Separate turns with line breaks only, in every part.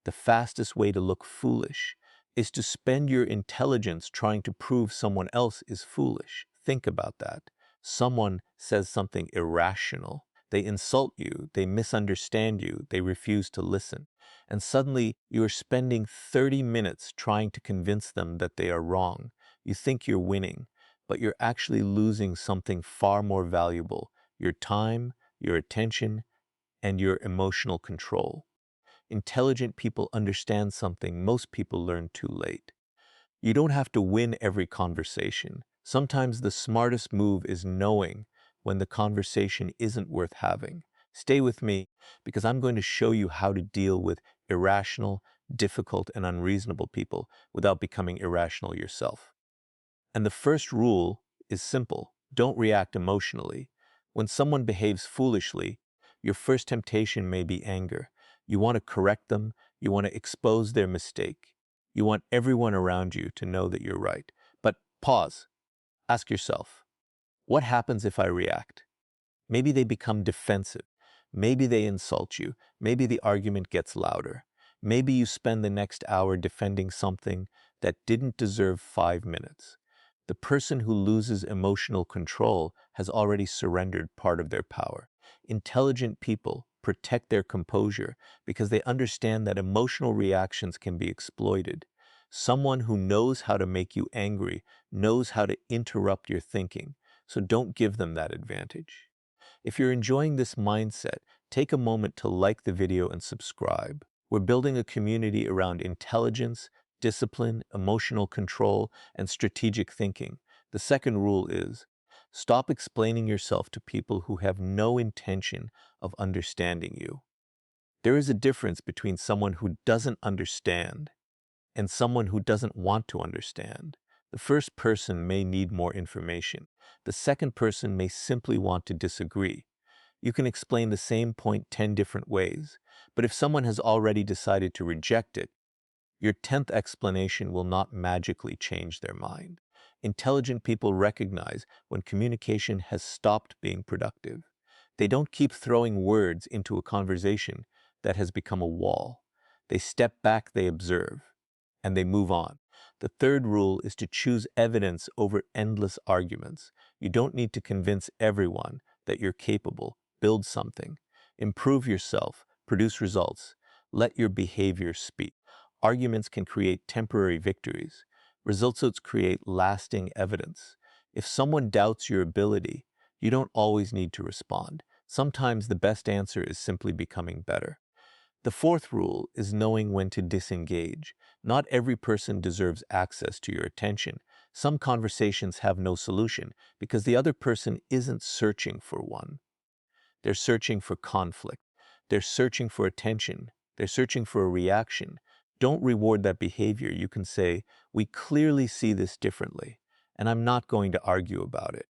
The fastest way to look foolish is to spend your intelligence trying to prove someone else is foolish. Think about that. Someone says something irrational. They insult you, they misunderstand you, they refuse to listen. And suddenly you are spending 30 minutes trying to convince them that they are wrong. You think you're winning, but you're actually losing something far more valuable: your time, your attention, and your emotional control. Intelligent people understand something most people learn too late. You don't have to win every conversation. Sometimes the smartest move is knowing when the conversation isn't worth having. Stay with me, because I'm going to show you how to deal with irrational, difficult, and unreasonable people without becoming irrational yourself. And the first rule is simple: don't react emotionally. When someone behaves foolishly, your first temptation may be anger. You want to correct them, you want to expose their mistake. You want everyone around you to know that you're right. But pause. Ask yourself, what happens if I react? Maybe they become defensive. Maybe they insult you. Maybe the argument gets louder. Maybe you spend the next hour defending something that didn't deserve 5 minutes. The person who loses emotional control has already surrendered part of their power. Intelligent people protect their composure because they understand that emotional reactions can be exploited. Someone who knows how to make you angry knows how to interrupt your thinking, so don't give them that advantage. If you're enjoying this mindset, take a moment to like the video and subscribe. We're building a community around intelligence, discipline, emotional control, and strategic thinking. The second rule is stop explaining yourself to people who have no intention of understanding you. There is a difference between someone who doesn't understand and someone who doesn't want to understand. The first person may need more information. The second person may simply want to disagree. You can explain the same point 10 different ways, but if someone has already decided to reject it, your 10th explanation will not magically change their mind. Intelligent people recognize when communication has stopped being productive. They don't keep throwing words into a conversation that has become a wall. They step back, they observe, and they move on. The third rule is to choose evidence over endless arguments. You don't need to convince everyone that you're capable. Build something. Improve yourself. Produce results. Let your behavior speak. Arguments can create temporary victories. Results create lasting evidence. If someone doubts your ability, you don't always need to respond. Sometimes the best answer is simply becoming better. The fourth rule is knowing when to disengage. Not every person deserves access to your attention. Some conversations have no solution because the other person isn't searching for one. They're searching for conflict. They're searching for attention. They're searching for a reaction. Don't reward that behavior. You can say, "We clearly see this differently, and I'm not going to argue about it."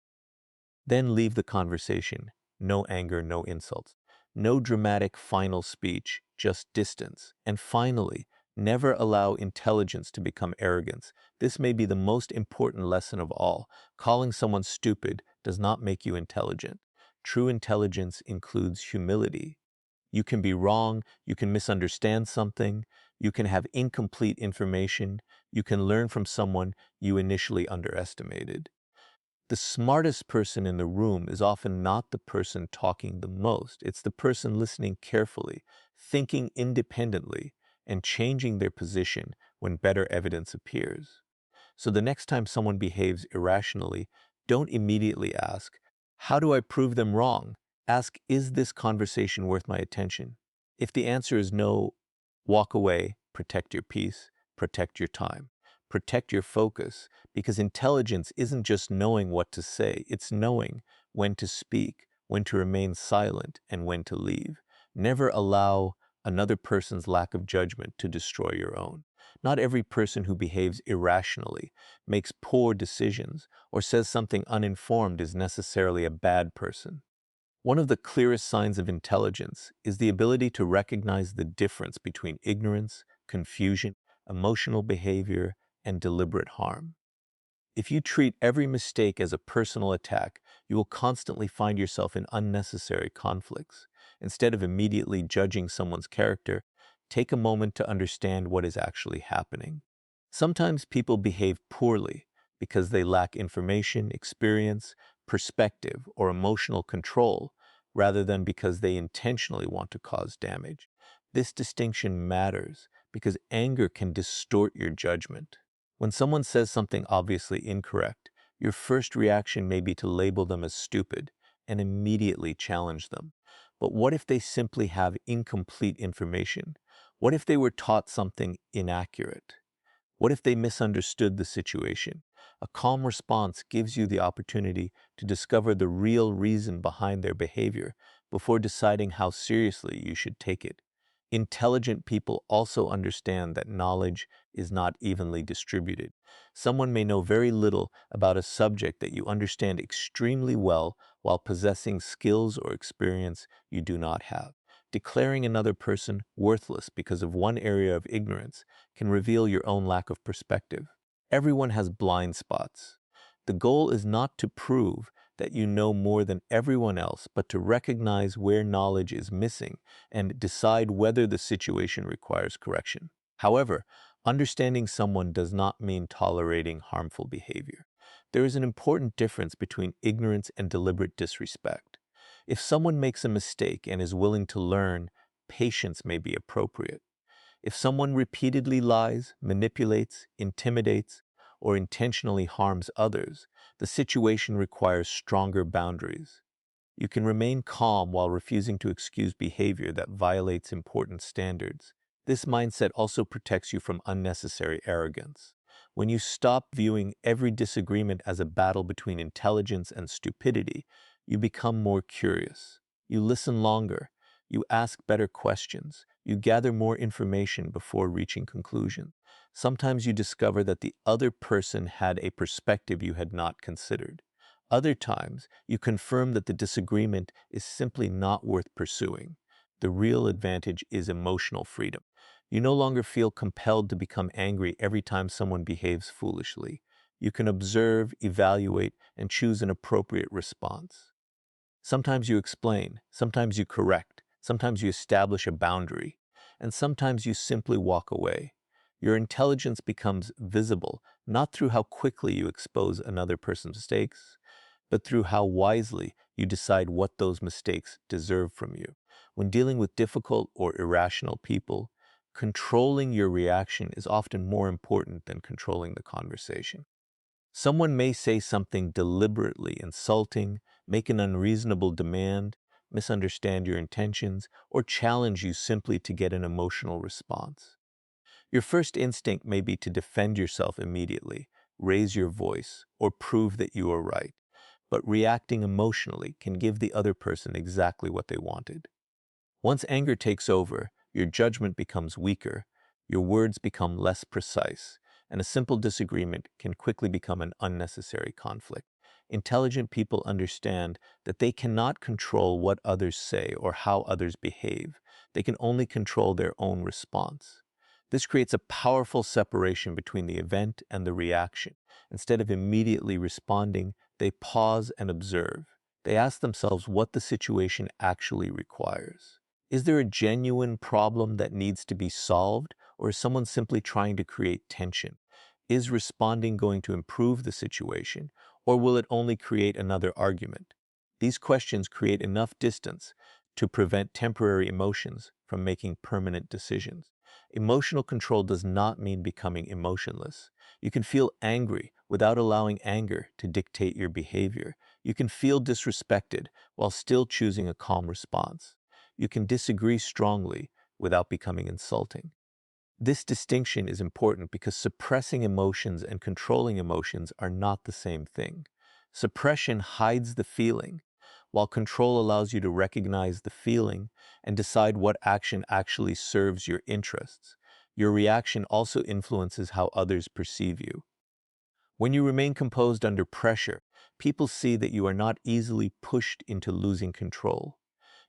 Then leave the conversation. No anger, no insults. No dramatic final speech, just distance. And finally, never allow intelligence to become arrogance. This may be the most important lesson of all. Calling someone stupid does not make you intelligent. True intelligence includes humility. You can be wrong, you can misunderstand something, you can have incomplete information, you can learn from someone you initially underestimated. The smartest person in the room is often not the person talking the most. It's the person listening carefully, thinking independently, and changing their position when better evidence appears. So the next time someone behaves irrationally, don't immediately ask, "How do I prove them wrong?" Ask, "Is this conversation worth my attention?" If the answer is no, walk away, protect your peace, protect your time, protect your focus, because intelligence isn't just knowing what to say, it's knowing when to speak, when to remain silent, and when to leave. Never allow another person's lack of judgment to destroy your own. Not every person who behaves irrationally, makes poor decisions, or says something uninformed is necessarily a bad person. One of the clearest signs of intelligence is the ability to recognize the difference between ignorance, confusion, emotional behavior, and deliberate harm. If you treat every mistake as a personal attack, you will constantly find yourself in unnecessary conflicts. Instead of immediately judging someone's character, Take a moment to understand what is actually happening. Sometimes people behave poorly because they lack information, experience, perspective, or emotional control, rather than because they intentionally want to cause damage. This distinction matters because anger can distort your judgment. When someone says something obviously incorrect, your first reaction may be to label them as stupid and immediately challenge them. But what if they simply have incomplete information? What if they were taught something inaccurate? What if they misunderstood the situation? A calm response gives you the opportunity to discover the real reason behind their behavior before deciding how seriously you should take it. Intelligent people also understand that knowledge is not evenly distributed. Someone may know very little about a subject that you understand extremely well while possessing skills or experience you do not have. Declaring another person worthless because of one area of ignorance can reveal your own lack of perspective. Everyone has blind spots. The goal is not to prove that you know more than everyone else, but to recognize where knowledge is missing and decide whether the situation requires correction. However, understanding someone does not mean tolerating harmful behavior. There is an important difference between ignorance and deliberate disrespect. If someone makes a mistake and is willing to learn, patience may be appropriate. If someone repeatedly lies, manipulates, intimidates, or intentionally harms others, the situation requires stronger boundaries. You can remain calm while refusing to excuse behavior that violates important standards. This mindset also protects you from unnecessary arrogance. When you stop viewing every disagreement as a battle between intelligence and stupidity, you become more curious. You listen longer. You ask better questions. You gather more information before reaching conclusions. Sometimes you discover that the other person had a perspective you had not considered. Other times, you confirm that the disagreement is simply not worth pursuing. The real advantage is emotional freedom. You no longer feel compelled to become angry every time someone behaves foolishly. You can observe, evaluate, and choose an appropriate response. Sometimes you explain, sometimes you correct, sometimes you establish a boundary, and sometimes you simply walk away. Your intelligence becomes visible not through how quickly you expose another person's mistakes, but through how wisely you decide what those mistakes deserve from you. When dealing with difficult or irrational people, controlling your reaction is often more important than controlling the conversation. Someone may say something deliberately insulting, make an unreasonable demand, misunderstand your intentions, or challenge you simply to get an emotional response. Your first instinct may be to defend yourself immediately, raise your voice, or prove that you are right. But reacting emotionally can give the other person exactly what they wanted. Once anger takes over, your judgment becomes weaker, your words become less precise, and a simple disagreement can quickly become an unnecessary conflict. Intelligent people understand that they cannot control what others say or how others behave. They can only control their own response. This creates a powerful separation between the event and the reaction. Instead of immediately responding, they pause and observe. They ask themselves what the situation actually requires. Is there a genuine problem that needs to be solved, or is someone simply trying to create tension? Is responding going to improve the situation, or will it only create another argument? These questions create enough distance to prevent temporary emotions from making permanent decisions. Emotional control does not mean becoming emotionless. You can feel angry without allowing anger to dictate your behavior. You can feel disrespected while still choosing a calm response. You can disagree strongly without becoming insulting. This distinction is important because suppressing emotions and controlling emotions are not the same thing. Suppression hides the feeling, while control allows you to recognize the feeling and decide what action actually serves your interests. Your reaction also influences how others perceive you. When you remain composed under pressure, people see that you are not easily pushed into losing control.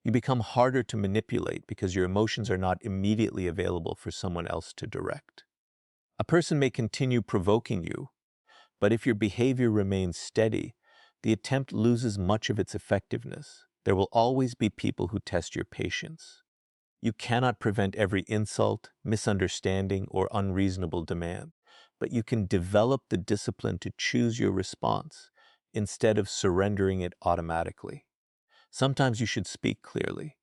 You become harder to manipulate because your emotions are not immediately available for someone else to direct. A person may continue provoking you, but if your behavior remains steady, the attempt loses much of its effectiveness. There will always be people who test your patience. You cannot prevent every insult, misunderstanding, or unreasonable demand, but you can develop the discipline to choose your response instead of surrendering it automatically. Sometimes you should speak clearly.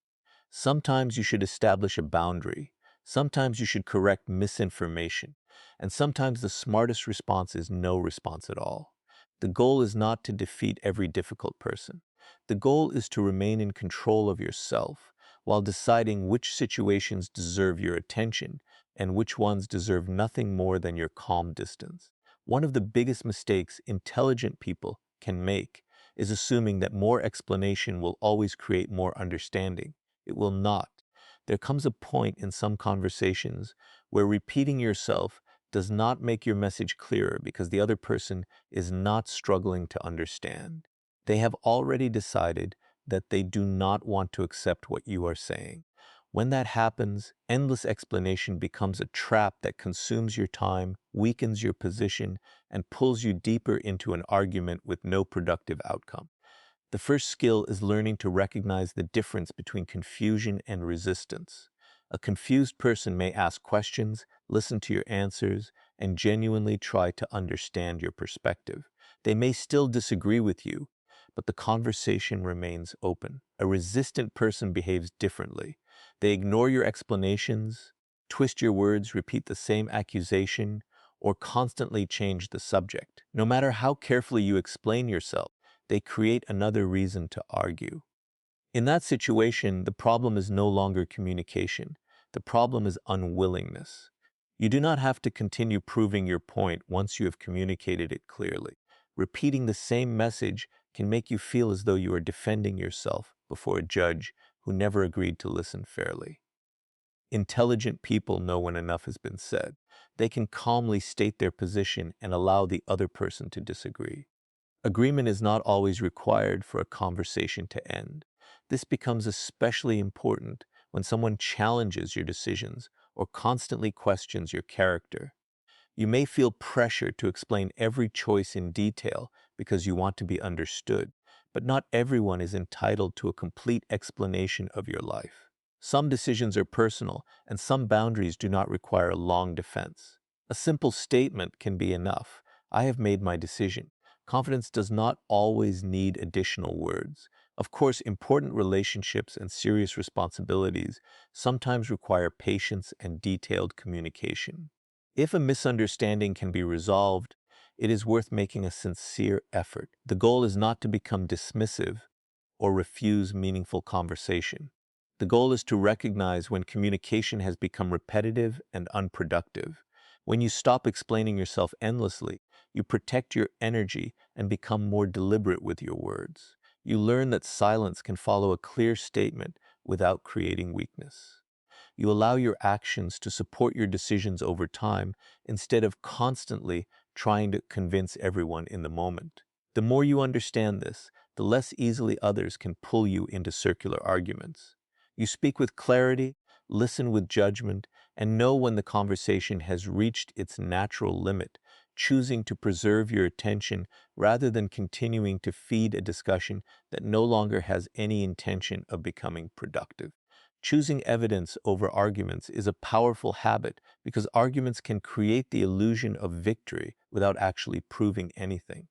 Sometimes you should establish a boundary. Sometimes you should correct misinformation. And sometimes the smartest response is no response at all. The goal is not to defeat every difficult person. The goal is to remain in control of yourself while deciding which situations deserve your attention and which ones deserve nothing more than your calm distance. One of the biggest mistakes intelligent people can make is assuming that more explanation will always create more understanding. It will not. There comes a point in some conversations where repeating yourself does not make your message clearer because the other person is not struggling to understand. They have already decided that they do not want to accept what you are saying. When that happens, endless explanation becomes a trap that consumes your time, weakens your position, and pulls you deeper into an argument with no productive outcome. The first skill is learning to recognize the difference between confusion and resistance. A confused person may ask questions, listen to your answers, and genuinely try to understand your perspective. They may still disagree with you, but the conversation remains open. A resistant person behaves differently. They ignore your explanations, twist your words, repeat the same accusation, or constantly change the subject. No matter how carefully you explain yourself, they create another reason to argue. In that situation, the problem is no longer communication. The problem is unwillingness. You do not have to continue proving your point once you have communicated it clearly. Repeating the same message can make you feel as though you are defending yourself before a judge who never agreed to listen fairly. Intelligent people know when enough has been said. They can calmly state their position and allow the other person to disagree. Agreement is not always required for a conversation to end. This becomes especially important when someone challenges your decisions or constantly questions your character. You may feel pressure to explain every choice in detail because you want to be understood, but not everyone is entitled to a complete explanation of your life. Some decisions are personal, and some boundaries do not require a long defense. A simple statement can be enough. I have made my decision. Confidence does not always need additional words. Of course, important relationships and serious responsibilities sometimes require patience and detailed communication. If a misunderstanding can be resolved, it is worth making a sincere effort. The goal is not to become dismissive or refuse meaningful conversation. The goal is to recognize when communication has become repetitive and unproductive. When you stop explaining yourself endlessly, you protect your energy and become more deliberate with your words. You learn that silence can follow a clear statement without creating weakness. You allow your actions to support your decisions over time instead of constantly trying to convince everyone in the moment. The more you understand this, the less easily others can pull you into circular arguments. You speak with clarity, listen with judgment, and know when the conversation has reached its natural limit, choosing to preserve your attention rather than continuing to feed a discussion that no longer has any intention of becoming productive. Choosing evidence over arguments is a powerful habit because arguments can create the illusion of victory without actually proving anything.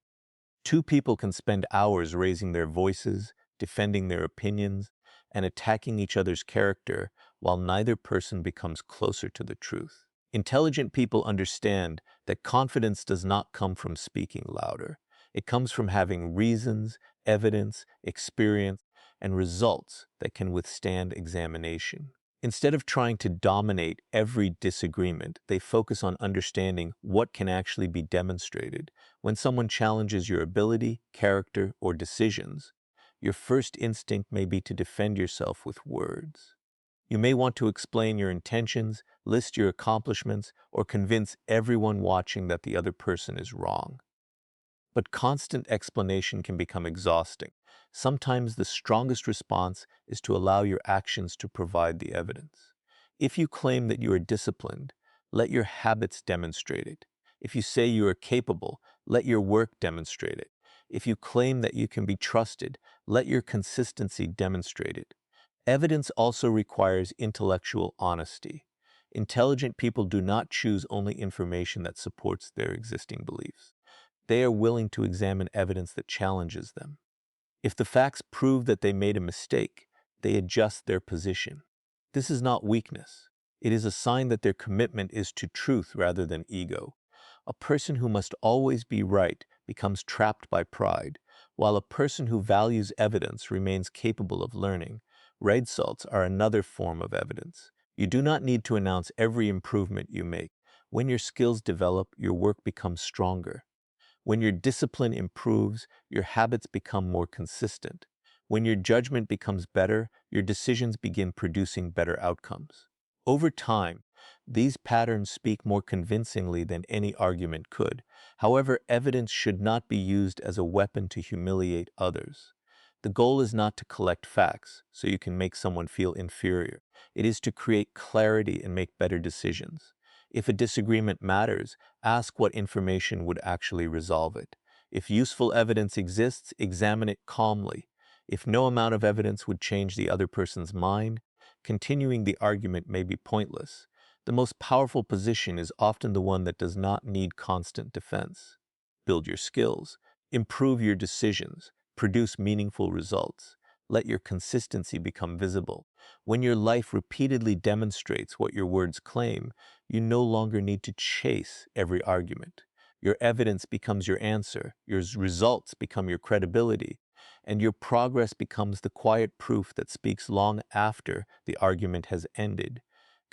Two people can spend hours raising their voices, defending their opinions, and attacking each other's character while neither person becomes closer to the truth. Intelligent people understand that confidence does not come from speaking louder. It comes from having reasons, evidence, experience, and results that can withstand examination. Instead of trying to dominate every disagreement, they focus on understanding what can actually be demonstrated. When someone challenges your ability, character, or decisions, your first instinct may be to defend yourself with words. You may want to explain your intentions, list your accomplishments, or convince everyone watching that the other person is wrong. But constant explanation can become exhausting. Sometimes the strongest response is to allow your actions to provide the evidence. If you claim that you are disciplined, let your habits demonstrate it. If you say you are capable, let your work demonstrate it. If you claim that you can be trusted, let your consistency demonstrate it. Evidence also requires intellectual honesty. Intelligent people do not choose only information that supports their existing beliefs. They are willing to examine evidence that challenges them. If the facts prove that they made a mistake, they adjust their position. This is not weakness. It is a sign that their commitment is to truth rather than ego. A person who must always be right becomes trapped by pride, while a person who values evidence remains capable of learning. Red salts are another form of evidence. You do not need to announce every improvement you make. When your skills develop, your work becomes stronger. When your discipline improves, your habits become more consistent. When your judgment becomes better, your decisions begin producing better outcomes. Over time, these patterns speak more convincingly than any argument could. However, evidence should not be used as a weapon to humiliate others. The goal is not to collect facts so you can make someone feel inferior. It is to create clarity and make better decisions. If a disagreement matters, ask what information would actually resolve it. If useful evidence exists, examine it calmly. If no amount of evidence would change the other person's mind, continuing the argument may be pointless. The most powerful position is often the one that does not need constant defense. Build your skills, improve your decisions, produce meaningful results. Let your consistency become visible. When your life repeatedly demonstrates what your words claim, you no longer need to chase every argument. Your evidence becomes your answer, your results become your credibility, and your progress becomes the quiet proof that speaks long after the argument has ended.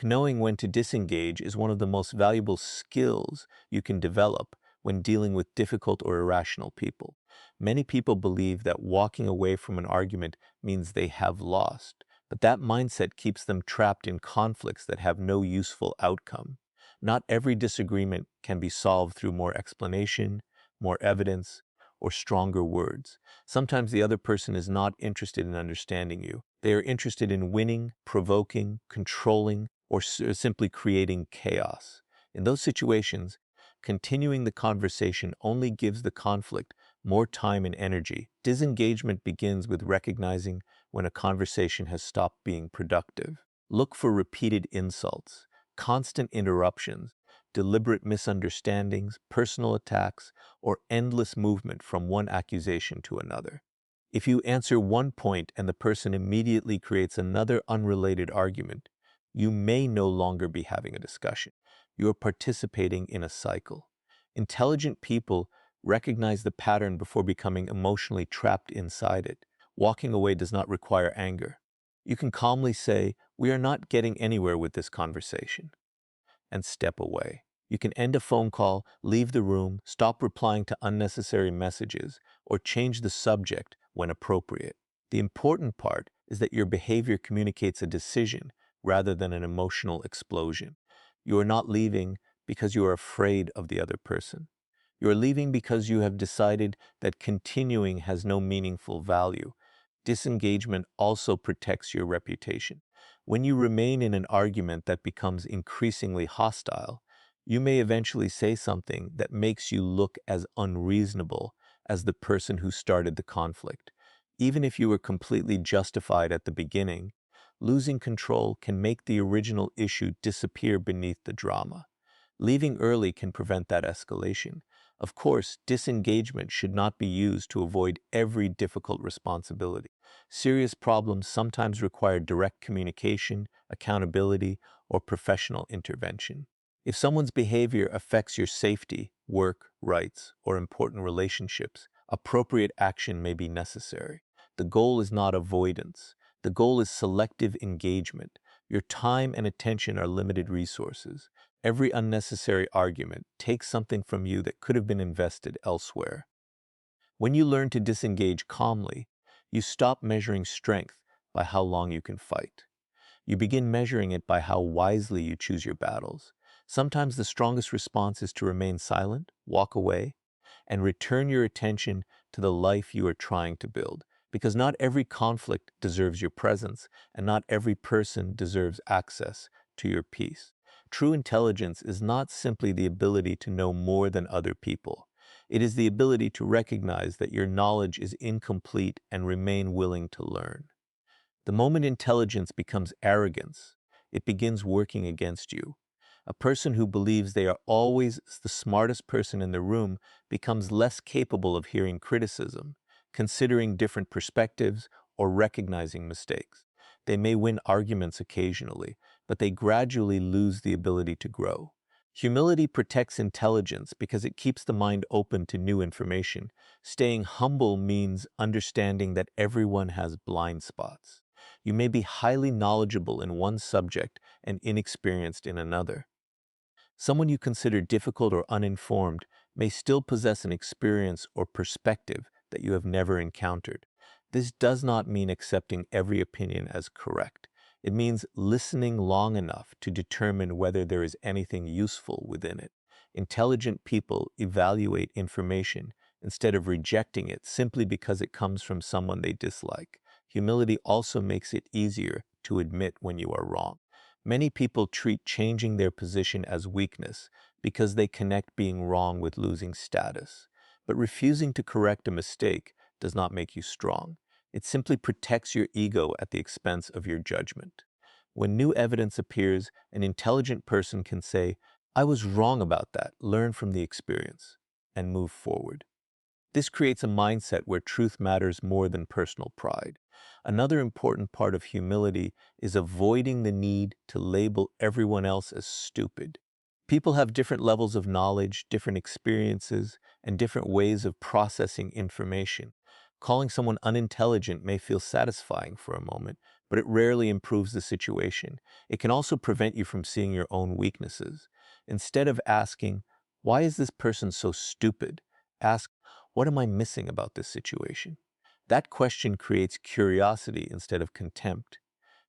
Knowing when to disengage is one of the most valuable skills you can develop when dealing with difficult or irrational people. Many people believe that walking away from an argument means they have lost, but that mindset keeps them trapped in conflicts that have no useful outcome. Not every disagreement can be solved through more explanation, more evidence, or stronger words. Sometimes the other person is not interested in understanding you. They are interested in winning, provoking, controlling, or simply creating chaos. In those situations, continuing the conversation only gives the conflict more time and energy. Disengagement begins with recognizing when a conversation has stopped being productive. Look for repeated insults, constant interruptions, deliberate misunderstandings, personal attacks, or endless movement from one accusation to another. If you answer one point and the person immediately creates another unrelated argument, you may no longer be having a discussion. You are participating in a cycle. Intelligent people recognize the pattern before becoming emotionally trapped inside it. Walking away does not require anger. You can calmly say, "We are not getting anywhere with this conversation," and step away. You can end a phone call, leave the room, stop replying to unnecessary messages, or change the subject when appropriate. The important part is that your behavior communicates a decision rather than an emotional explosion. You are not leaving because you are afraid of the other person. You are leaving because you have decided that continuing has no meaningful value. Disengagement also protects your reputation. When you remain in an argument that becomes increasingly hostile, you may eventually say something that makes you look as unreasonable as the person who started the conflict. Even if you were completely justified at the beginning, losing control can make the original issue disappear beneath the drama. Leaving early can prevent that escalation. Of course, disengagement should not be used to avoid every difficult responsibility. Serious problems sometimes require direct communication, accountability, or professional intervention. If someone's behavior affects your safety, work, rights, or important relationships, appropriate action may be necessary. The goal is not avoidance. The goal is selective engagement. Your time and attention are limited resources. Every unnecessary argument takes something from you that could have been invested elsewhere. When you learn to disengage calmly, you stop measuring strength by how long you can fight. You begin measuring it by how wisely you choose your battles. Sometimes the strongest response is to remain silent, walk away, and return your attention to the life you are trying to build. Because not every conflict deserves your presence, and not every person deserves access to your peace. True intelligence is not simply the ability to know more than other people. It is the ability to recognize that your knowledge is incomplete and remain willing to learn. The moment intelligence becomes arrogance, it begins working against you. A person who believes they are always the smartest person in the room becomes less capable of hearing criticism, considering different perspectives, or recognizing mistakes. They may win arguments occasionally, but they gradually lose the ability to grow. Humility protects intelligence because it keeps the mind open to new information. Staying humble means understanding that everyone has blind spots. You may be highly knowledgeable in one subject and inexperienced in another. Someone you consider difficult or uninformed may still possess an experience or perspective that you have never encountered. This does not mean accepting every opinion as correct. It means listening long enough to determine whether there is anything useful within it. Intelligent people evaluate information instead of rejecting it simply because it comes from someone they dislike. Humility also makes it easier to admit when you are wrong. Many people treat changing their position as weakness because they connect being wrong with losing status. But refusing to correct a mistake does not make you strong. It simply protects your ego at the expense of your judgment. When new evidence appears, an intelligent person can say, "I was wrong about that," learn from the experience, and move forward. This creates a mindset where truth matters more than personal pride. Another important part of humility is avoiding the need to label everyone else as stupid. People have different levels of knowledge, different experiences, and different ways of processing information. Calling someone unintelligent may feel satisfying for a moment, but it rarely improves the situation. It can also prevent you from seeing your own weaknesses. Instead of asking, "Why is this person so stupid?" ask, "What am I missing about this situation?" That question creates curiosity instead of contempt.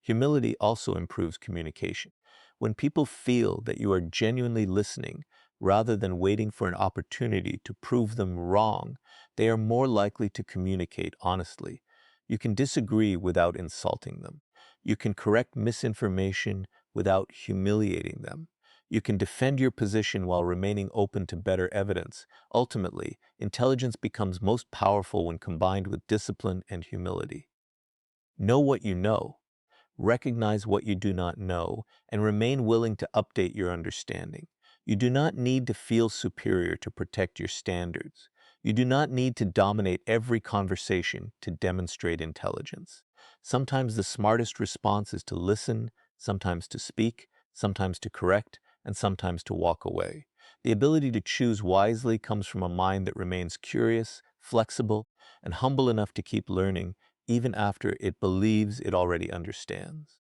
Humility also improves communication. When people feel that you are genuinely listening rather than waiting for an opportunity to prove them wrong, they are more likely to communicate honestly. You can disagree without insulting them. You can correct misinformation without humiliating them. You can defend your position while remaining open to better evidence. Ultimately, intelligence becomes most powerful when combined with discipline and humility. Know what you know, recognize what you do not know, and remain willing to update your understanding. You do not need to feel superior to protect your standards. You do not need to dominate every conversation to demonstrate intelligence. Sometimes the smartest response is to listen, sometimes to speak, sometimes to correct, and sometimes to walk away. The ability to choose wisely comes from a mind that remains curious, flexible, and humble enough to keep learning even after it believes it already understands.